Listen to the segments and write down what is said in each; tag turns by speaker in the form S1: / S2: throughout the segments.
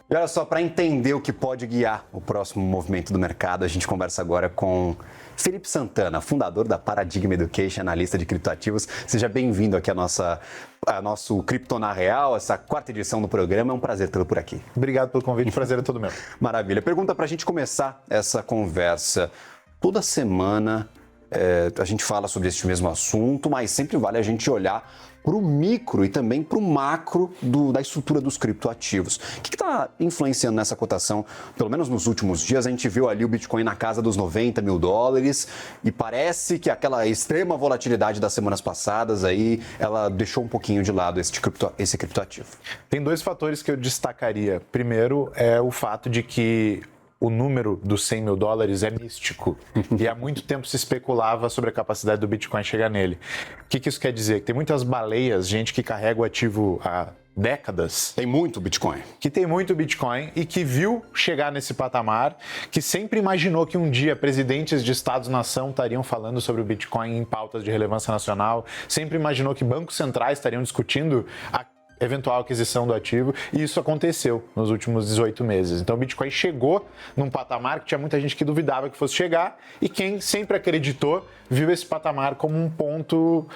S1: E olha só, para entender o que pode guiar o próximo movimento do mercado, a gente conversa agora com Felipe Santana, fundador da Paradigm Education, analista de criptoativos. Seja bem-vindo aqui a nosso Cripto na Real, essa quarta edição do programa. É um prazer tê-lo por aqui.
S2: Obrigado pelo convite, o prazer é todo meu.
S1: Maravilha. Pergunta para a gente começar essa conversa. Toda semana a gente fala sobre este mesmo assunto, mas sempre vale a gente olhar para o micro e também para o macro da estrutura dos criptoativos. O que está influenciando nessa cotação? Pelo menos nos últimos dias, a gente viu ali o Bitcoin na casa dos $90 mil e parece que aquela extrema volatilidade das semanas passadas aí, ela deixou um pouquinho de lado esse criptoativo.
S2: Tem dois fatores que eu destacaria. Primeiro é o fato de que o número dos $100 mil é místico e há muito tempo se especulava sobre a capacidade do Bitcoin chegar nele. O que isso quer dizer? Que tem muitas baleias, gente que carrega o ativo há décadas.
S1: Tem muito Bitcoin.
S2: Que tem muito Bitcoin e que viu chegar nesse patamar, que sempre imaginou que um dia presidentes de estados-nação estariam falando sobre o Bitcoin em pautas de relevância nacional, sempre imaginou que bancos centrais estariam discutindo a eventual aquisição do ativo, e isso aconteceu nos últimos 18 meses. Então o Bitcoin chegou num patamar que tinha muita gente que duvidava que fosse chegar, e quem sempre acreditou viu esse patamar como um ponto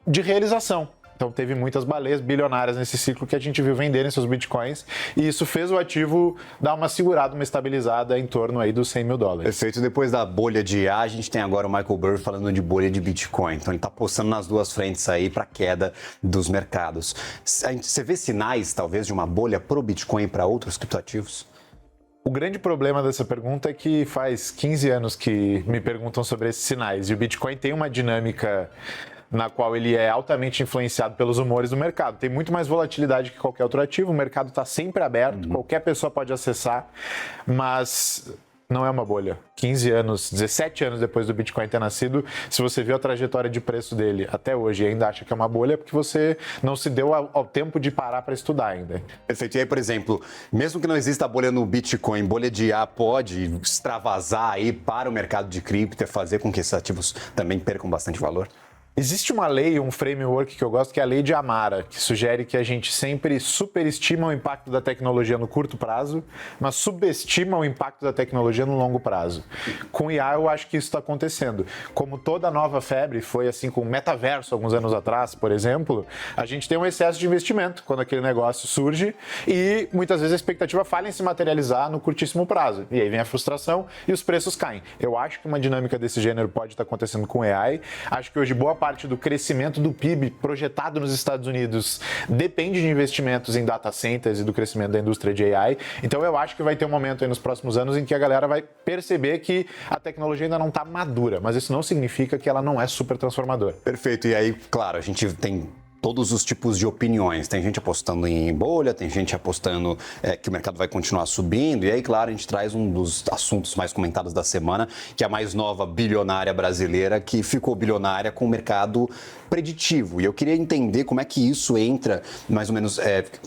S2: de realização. Então teve muitas baleias bilionárias nesse ciclo que a gente viu venderem seus bitcoins, e isso fez o ativo dar uma segurada, uma estabilizada em torno aí dos $100 mil.
S1: Perfeito. Depois da bolha de IA, a gente tem agora o Michael Burry falando de bolha de Bitcoin. Então ele está apostando nas duas frentes aí para a queda dos mercados. Você vê sinais, talvez, de uma bolha pro Bitcoin e para outros criptoativos?
S2: O grande problema dessa pergunta é que faz 15 anos que me perguntam sobre esses sinais, e o Bitcoin tem uma dinâmica na qual ele é altamente influenciado pelos humores do mercado. Tem muito mais volatilidade que qualquer outro ativo, o mercado está sempre aberto, qualquer pessoa pode acessar, mas não é uma bolha. 15 anos, 17 anos depois do Bitcoin ter nascido, se você viu a trajetória de preço dele até hoje e ainda acha que é uma bolha, é porque você não se deu ao tempo de parar para estudar ainda.
S1: Perfeito. E aí, por exemplo, mesmo que não exista bolha no Bitcoin, bolha de IA pode extravasar aí para o mercado de cripto e fazer com que esses ativos também percam bastante valor?
S2: Existe uma lei, um framework que eu gosto, que é a lei de Amara, que sugere que a gente sempre superestima o impacto da tecnologia no curto prazo, mas subestima o impacto da tecnologia no longo prazo. Com IA, eu acho que isso está acontecendo. Como toda nova febre, foi assim com o metaverso alguns anos atrás, por exemplo, a gente tem um excesso de investimento quando aquele negócio surge e muitas vezes a expectativa falha em se materializar no curtíssimo prazo. E aí vem a frustração e os preços caem. Eu acho que uma dinâmica desse gênero pode estar acontecendo com AI. Acho que hoje boa parte do crescimento do PIB projetado nos Estados Unidos depende de investimentos em data centers e do crescimento da indústria de AI. Então eu acho que vai ter um momento aí nos próximos anos em que a galera vai perceber que a tecnologia ainda não está madura, mas isso não significa que ela não é super transformadora.
S1: Perfeito. E aí, claro, a gente tem todos os tipos de opiniões. Tem gente apostando em bolha, tem gente apostando que o mercado vai continuar subindo. E aí, claro, a gente traz um dos assuntos mais comentados da semana, que é a mais nova bilionária brasileira, que ficou bilionária com o mercado preditivo. E eu queria entender como é que isso entra, mais ou menos,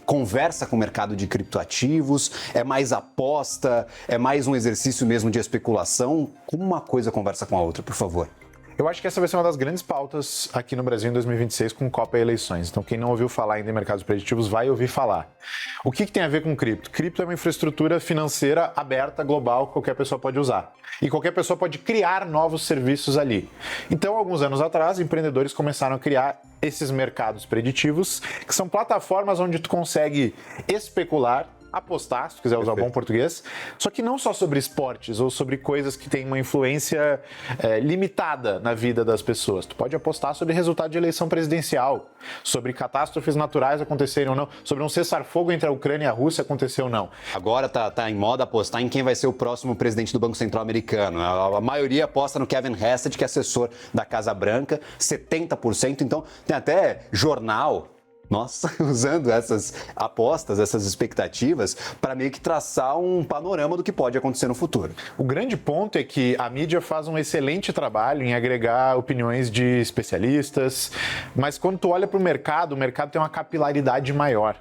S1: conversa com o mercado de criptoativos, é mais aposta, é mais um exercício mesmo de especulação? Como uma coisa conversa com a outra, por favor?
S2: Eu acho que essa vai ser uma das grandes pautas aqui no Brasil em 2026 com Copa e eleições. Então, quem não ouviu falar ainda em mercados preditivos vai ouvir falar. O que tem a ver com cripto? Cripto é uma infraestrutura financeira aberta, global, que qualquer pessoa pode usar. E qualquer pessoa pode criar novos serviços ali. Então, alguns anos atrás, empreendedores começaram a criar esses mercados preditivos, que são plataformas onde tu consegue especular, apostar, se tu quiser usar o bom português, só que não só sobre esportes ou sobre coisas que têm uma influência limitada na vida das pessoas. Tu pode apostar sobre resultado de eleição presidencial, sobre catástrofes naturais acontecerem ou não, sobre um cessar-fogo entre a Ucrânia e a Rússia acontecer ou não.
S1: Agora tá em moda apostar em quem vai ser o próximo presidente do Banco Central americano. A maioria aposta no Kevin Hassett, que é assessor da Casa Branca, 70%. Então tem até jornal, nossa, usando essas apostas, essas expectativas, para meio que traçar um panorama do que pode acontecer no futuro.
S2: O grande ponto é que a mídia faz um excelente trabalho em agregar opiniões de especialistas, mas quando tu olha para o mercado tem uma capilaridade maior.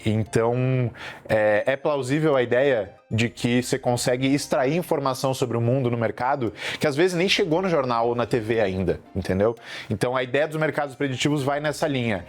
S2: Então, é plausível a ideia de que você consegue extrair informação sobre o mundo no mercado que às vezes nem chegou no jornal ou na TV ainda, entendeu? Então, a ideia dos mercados preditivos vai nessa linha.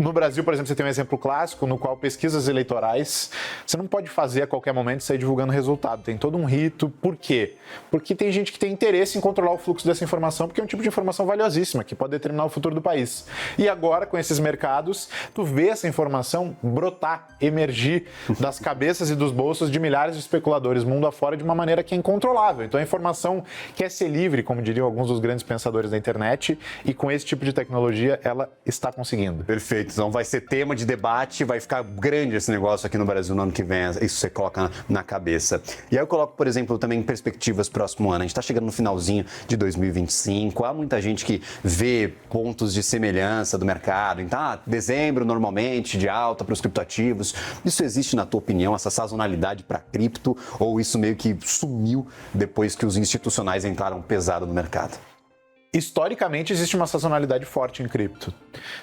S2: No Brasil, por exemplo, você tem um exemplo clássico no qual pesquisas eleitorais você não pode fazer a qualquer momento e sair divulgando resultado. Tem todo um rito. Por quê? Porque tem gente que tem interesse em controlar o fluxo dessa informação, porque é um tipo de informação valiosíssima, que pode determinar o futuro do país. E agora, com esses mercados, tu vê essa informação brotar, emergir das cabeças e dos bolsos de milhares de especuladores mundo afora de uma maneira que é incontrolável. Então a informação quer ser livre, como diriam alguns dos grandes pensadores da internet, e com esse tipo de tecnologia ela está conseguindo.
S1: Perfeito. Então vai ser tema de debate, vai ficar grande esse negócio aqui no Brasil no ano que vem, isso você coloca na cabeça. E aí eu coloco, por exemplo, também perspectivas próximo ano. A gente está chegando no finalzinho de 2025, há muita gente que vê pontos de semelhança do mercado. Então, dezembro normalmente de alta para os criptoativos. Isso existe na tua opinião, essa sazonalidade para cripto, ou isso meio que sumiu depois que os institucionais entraram pesado no mercado?
S2: Historicamente, existe uma sazonalidade forte em cripto.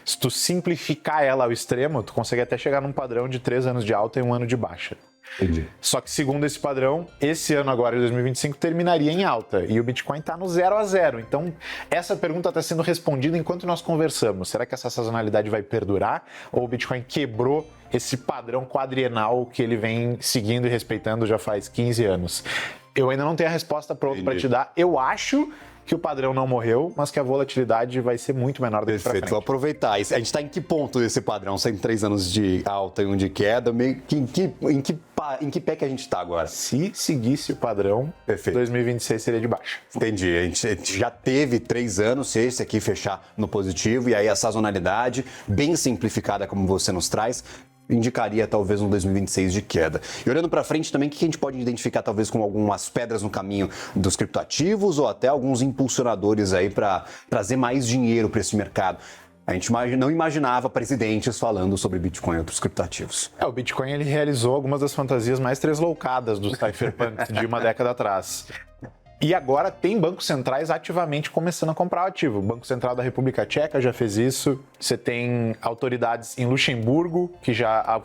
S2: Se tu simplificar ela ao extremo, tu consegue até chegar num padrão de 3 anos de alta e 1 ano de baixa.
S1: Entendi.
S2: Só que segundo esse padrão, esse ano agora, de 2025, terminaria em alta. E o Bitcoin está no 0 a 0. Então, essa pergunta está sendo respondida enquanto nós conversamos. Será que essa sazonalidade vai perdurar? Ou o Bitcoin quebrou esse padrão quadrienal que ele vem seguindo e respeitando já faz 15 anos? Eu ainda não tenho a resposta pronta para te dar. Eu acho que o padrão não morreu, mas que a volatilidade vai ser muito menor daqui para frente.
S1: Perfeito, vou aproveitar. A gente está em que ponto desse padrão? Sendo 3 anos de alta e 1 de queda, meio que em que pé que a gente está agora?
S2: Se seguisse o padrão,
S1: Perfeito.
S2: 2026 seria de baixa.
S1: Entendi. A gente já teve 3 anos, se esse aqui fechar no positivo, e aí a sazonalidade, bem simplificada como você nos traz, indicaria talvez um 2026 de queda. E olhando para frente também, o que a gente pode identificar talvez como algumas pedras no caminho dos criptoativos ou até alguns impulsionadores aí para trazer mais dinheiro para esse mercado? A gente não imaginava presidentes falando sobre Bitcoin e outros criptoativos.
S2: O Bitcoin ele realizou algumas das fantasias mais tresloucadas dos cypherpunks de uma década atrás. E agora tem bancos centrais ativamente começando a comprar o ativo. O Banco Central da República Tcheca já fez isso. Você tem autoridades em Luxemburgo que já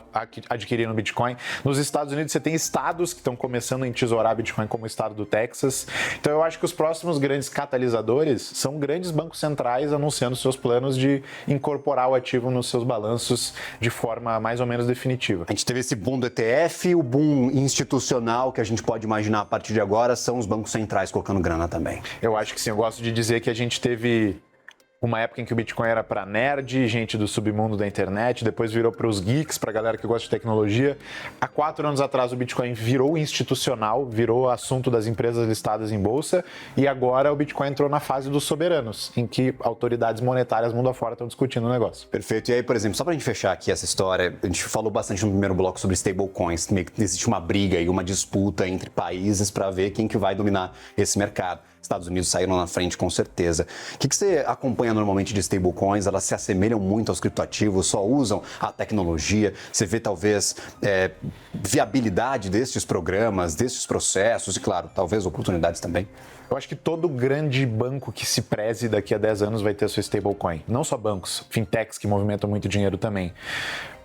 S2: adquiriram Bitcoin. Nos Estados Unidos você tem estados que estão começando a entesourar Bitcoin, como o estado do Texas. Então eu acho que os próximos grandes catalisadores são grandes bancos centrais anunciando seus planos de incorporar o ativo nos seus balanços de forma mais ou menos definitiva.
S1: A gente teve esse boom do ETF, o boom institucional que a gente pode imaginar a partir de agora são os bancos centrais colocando grana também.
S2: Eu acho que sim, eu gosto de dizer que a gente teve uma época em que o Bitcoin era para nerd, gente do submundo da internet, depois virou para os geeks, para a galera que gosta de tecnologia. Há 4 anos atrás o Bitcoin virou institucional, virou assunto das empresas listadas em bolsa, e agora o Bitcoin entrou na fase dos soberanos, em que autoridades monetárias mundo afora estão discutindo o negócio.
S1: Perfeito. E aí, por exemplo, só para a gente fechar aqui essa história, a gente falou bastante no primeiro bloco sobre stablecoins, existe uma briga e uma disputa entre países para ver quem que vai dominar esse mercado. Estados Unidos saíram na frente, com certeza. O que você acompanha normalmente de stablecoins? Elas se assemelham muito aos criptoativos, só usam a tecnologia? Você vê, talvez, viabilidade destes programas, destes processos e, claro, talvez oportunidades também?
S2: Eu acho que todo grande banco que se preze daqui a 10 anos vai ter a sua stablecoin. Não só bancos, fintechs que movimentam muito dinheiro também.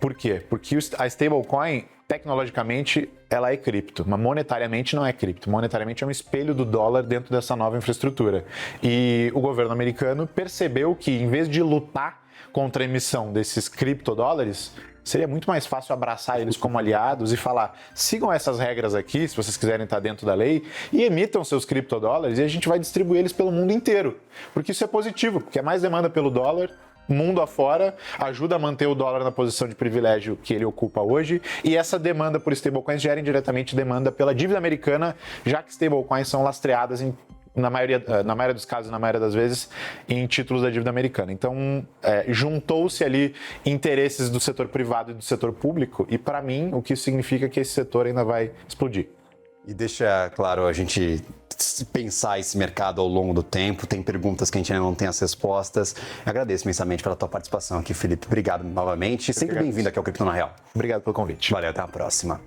S2: Por quê? Porque a stablecoin, tecnologicamente, ela é cripto, mas monetariamente não é cripto. Monetariamente é um espelho do dólar dentro dessa nova infraestrutura. E o governo americano percebeu que, em vez de lutar contra a emissão desses criptodólares, seria muito mais fácil abraçar eles como aliados e falar: sigam essas regras aqui, se vocês quiserem estar dentro da lei, e emitam seus criptodólares e a gente vai distribuir eles pelo mundo inteiro. Porque isso é positivo, porque é mais demanda pelo dólar, mundo afora, ajuda a manter o dólar na posição de privilégio que ele ocupa hoje, e essa demanda por stablecoins gera indiretamente demanda pela dívida americana, já que stablecoins são lastreadas na maioria dos casos, na maioria das vezes, em títulos da dívida americana. Então, juntou-se ali interesses do setor privado e do setor público, e para mim, o que isso significa é que esse setor ainda vai explodir.
S1: E deixa, claro, a gente pensar esse mercado ao longo do tempo. Tem perguntas que a gente ainda não tem as respostas. Eu agradeço imensamente pela tua participação aqui, Felipe. Obrigado novamente. Sempre bem-vindo aqui ao Cripto na Real.
S2: Obrigado pelo convite.
S1: Valeu, até a próxima.